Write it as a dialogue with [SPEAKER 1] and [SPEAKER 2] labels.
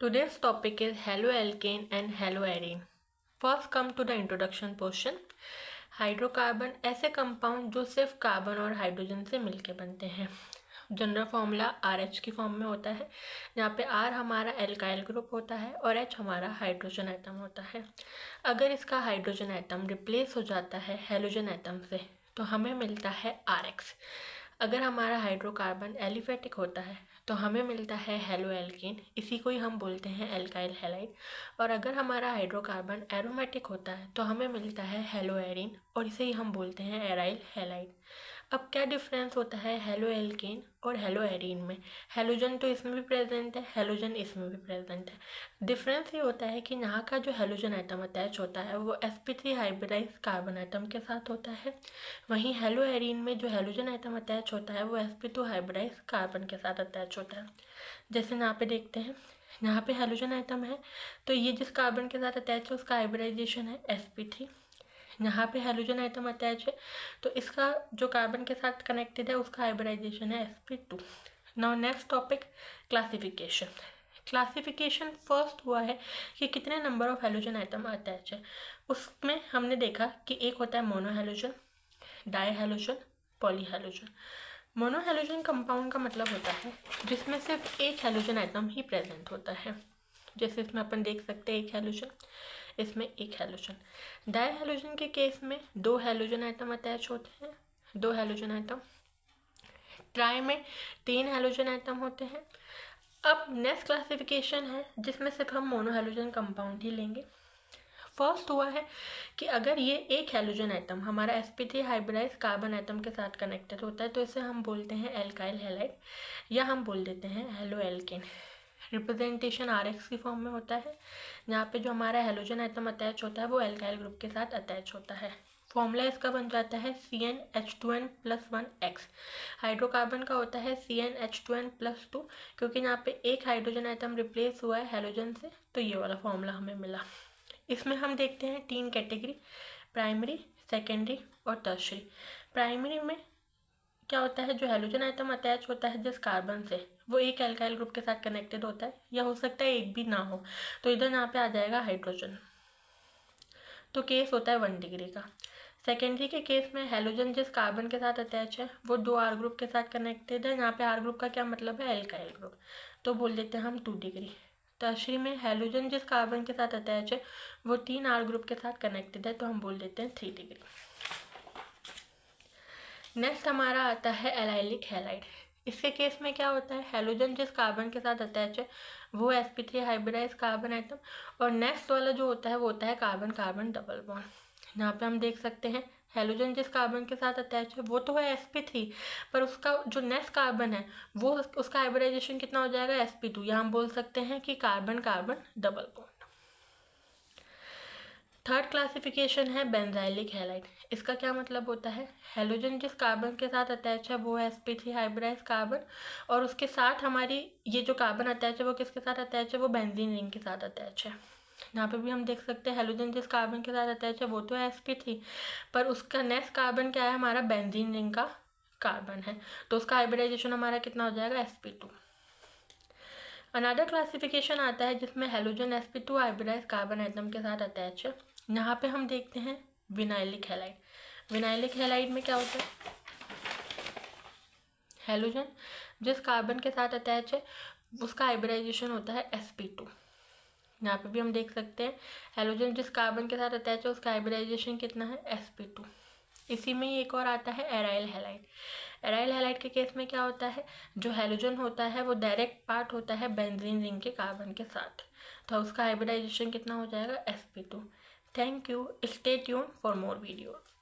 [SPEAKER 1] Today's topic is haloalkane and haloarine. First come to the introduction portion. Hydrocarbon ऐसे compound जो सिर्फ carbon और hydrogen से मिलके बनते हैं। जनरल फॉर्मूला RH की फॉर्म में होता है, जहाँ पे R हमारा एल्काइल ग्रुप होता है और H हमारा हाइड्रोजन एटम होता है। अगर इसका हाइड्रोजन एटम रिप्लेस हो जाता है हेलोजन एटम से तो हमें मिलता है RH। अगर हमारा हाइड्रोकार्बन एलिफेटिक होता है तो हमें मिलता है हेलोएल्केन, इसी को ही हम बोलते हैं एल्काइल हैलाइड। और अगर हमारा हाइड्रोकार्बन एरोमेटिक होता है तो हमें मिलता है हेलोएरिन और इसे ही हम बोलते हैं एराइल हैलाइड। अब क्या डिफरेंस होता है हेलोएल्केन और हेलोएरिन में? हेलोजन तो इसमें भी प्रेजेंट है, हेलोजन इसमें भी प्रेजेंट है। डिफरेंस ये होता है कि यहाँ का जो हेलोजन एटम अटैच होता है वो sp3 हाइब्रिडाइज कार्बन एटम के साथ होता है, वहीं हेलोएरिन में जो हेलोजन एटम अटैच होता है वो sp2 हाइब्रिडाइज कार्बन के साथ अटैच होता है। जैसे यहाँ पे देखते हैं, यहाँ पे हेलोजन एटम है तो ये जिस कार्बन के साथ अटैच है उसका हाइब्रिडाइजेशन है sp3। यहाँ पे हेलोजन एटम अटैच है तो इसका जो कार्बन के साथ कनेक्टेड है उसका हाइब्रिडाइजेशन है sp2। Now next topic, classification. Classification first हुआ है कि कितने number of halogen atom attach है। उसमें हमने देखा कि एक होता है मोनोहेलोजन, डाईहेलोजन, पॉलीहेलोजन। मोनोहेलोजन कंपाउंड का मतलब होता है जिसमें सिर्फ एक हेलोजन एटम ही प्रेजेंट होता है। जैसे इसमें अपन देख सकते हैं एक हेलोजन, इसमें एक हेलोजन। डाईहेलोजन के केस में दो हेलोजन एटम अटैच होते हैं, दो हेलोजन एटम। ट्राई में तीन हेलोजन एटम होते हैं। अब नेक्स्ट क्लासिफिकेशन है जिसमें सिर्फ हम मोनोहेलोजन कंपाउंड ही लेंगे। फर्स्ट हुआ है कि अगर ये एक हेलोजन एटम हमारा sp3 हाइब्रिडाइज कार्बन एटम के साथ कनेक्टेड होता है तो इसे हम बोलते हैं एल्काइल हैलाइड या हम बोल देते हैं हेलोएल्केन। रिप्रेजेंटेशन RX की फॉर्म में होता है, जहाँ पे जो हमारा हेलोजन एटम अटैच होता है वो एल्काइल ग्रुप के साथ अटैच होता है। फॉर्मूला इसका बन जाता है CnH2n+1x। हाइड्रोकार्बन का होता है CnH2n+2, क्योंकि यहाँ पे एक हाइड्रोजन एटम रिप्लेस हुआ है हेलोजन से तो ये वाला फॉर्मूला हमें मिला। इसमें हम देखते हैं तीन कैटेगरी, प्राइमरी, सेकेंडरी और टर्शरी। प्राइमरी में क्या होता है, जो हेलोजन एटम अटैच होता है जिस कार्बन से वो एक एल्काइल ग्रुप के साथ कनेक्टेड होता है, या हो सकता है एक भी ना हो, तो इधर यहाँ पे आ जाएगा हाइड्रोजन, तो केस होता है 1 डिग्री का। सेकेंडरी के केस में हेलोजन जिस कार्बन के साथ अटैच है वो दो R ग्रुप के साथ कनेक्टेड है, यहाँ पे R ग्रुप का क्या मतलब है, एल्काइल ग्रुप, तो बोल देते हैं हम 2 डिग्री। टर्शरी में हेलोजन जिस कार्बन के साथ अटैच है वो तीन R ग्रुप के साथ कनेक्टेड है, तो हम बोल देते हैं 3 डिग्री। नेक्स्ट हमारा आता है एलाइलिक हैलाइड। इसके केस में क्या होता है, हेलोजन जिस कार्बन के साथ अटैच है वो sp3 हाइब्रिडाइज कार्बन एटम, और नेक्स्ट वाला जो होता है वो होता है कार्बन कार्बन डबल बॉन्ड। यहाँ पे हम देख सकते हैं हेलोजन जिस कार्बन के साथ अटैच है वो तो है sp3, पर उसका जो नेक्स्ट कार्बन है वो उसका हाइब्रिडाइजेशन कितना हो जाएगा, sp2, या हम बोल सकते हैं कि carbon carbon double bond. Third classification है बेंजाइलिक हैलाइड। इसका क्या मतलब होता है, हेलोजन जिस कार्बन के साथ अटैच है वो है sp3 हाइब्रिडाइज कार्बन, और उसके साथ हमारी ये जो कार्बन अटैच है वो किसके साथ अटैच है, वो बेंजीन रिंग के साथ अटैच है। यहाँ पे भी हम देख सकते हैं हेलोजन जिस कार्बन के साथ अटैच है वो तो है sp3, पर उसका नेक्स्ट कार्बन क्या है, हमारा बेंजीन रिंग का कार्बन है, तो उसका हाइब्रिडाइजेशन हमारा कितना हो जाएगा, sp2। अनदर क्लासिफिकेशन आता है जिसमें halogen sp2 hybridise carbon atom के साथ अटैच है। यहाँ पे हम देखते हैं विनाइलिक हैलाइड। विनाइलिक हैलाइड में क्या होता है, हेलोजन जिस कार्बन के साथ अटैच है उसका हाइब्रिडाइजेशन होता है sp2। यहाँ पे भी हम देख सकते हैं हेलोजन जिस कार्बन के साथ अटैच है उसका हाइब्रिडाइजेशन कितना है, sp2। इसी में ही एक और आता है एराइल हैलाइड। एराइल हैलाइड के केस में क्या होता है, जो हेलोजन होता है वो डायरेक्ट पार्ट होता है बेंजीन रिंग के कार्बन के साथ, तो उसका हाइब्रिडाइजेशन कितना हो जाएगा, sp2। Thank you, stay tune for more videos.